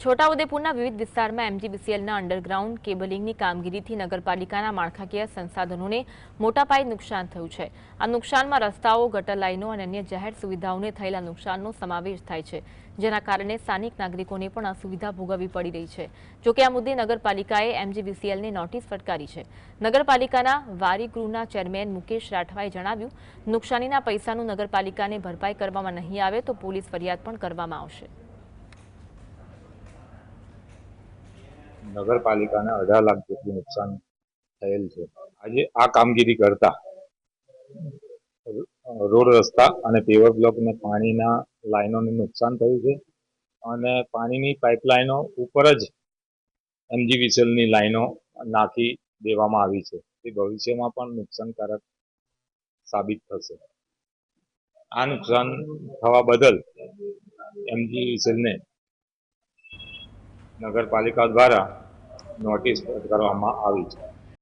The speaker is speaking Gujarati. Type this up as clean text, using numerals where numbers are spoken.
છોટાઉદેપુરના વિવિધ વિસ્તારમાં એમજીવીસીએલના અંડરગ્રાઉન્ડ કેબલિંગની કામગીરીથી નગરપાલિકાના માળખાકીય સંસાધનોને મોટા પાયે નુકસાન થયું છે। આ નુકસાનમાં રસ્તાઓ, ગટર લાઇનો અને અન્ય જાહેર સુવિધાઓને થયેલા નુકસાનનો સમાવેશ થાય છે, જેના કારણે સ્થાનિક નાગરિકોને પણ અસુવિધા ભોગવવી પડી રહી છે। જોકે આ મુદ્દે નગરપાલિકાએ એમજીવીસીએલને નોટિસ ફટકારી છે। નગરપાલિકાના વારીગૃહના ચેરમેન મુકેશ રાઠવાએ જણાવ્યું, નુકસાનીના પૈસાનું નગરપાલિકાને ભરપાઈ કરવામાં નહીં આવે તો પોલીસ ફરિયાદ પણ કરવામાં આવશે। નગરપાલિકાને 18 લાખ જેટલું નુકસાન થયેલ છે। આજે આ કામગીરી કરતા રોડ, રસ્તા અને પેવર બ્લોક અને પાણીના લાઈનોને નુકસાન થયું છે અને પાણીની પાઇપલાઇનો ઉપર જ એમજીવીસીએલની લાઈનો નાખી દેવામાં આવી છે, તે ભવિષ્યમાં પણ નુકસાનકારક સાબિત થશે। આ નુકસાન થવા બદલ એમજીવીસીએલને નગરપાલિકા દ્વારા નોટિસ ફટકારવામાં આવી છે।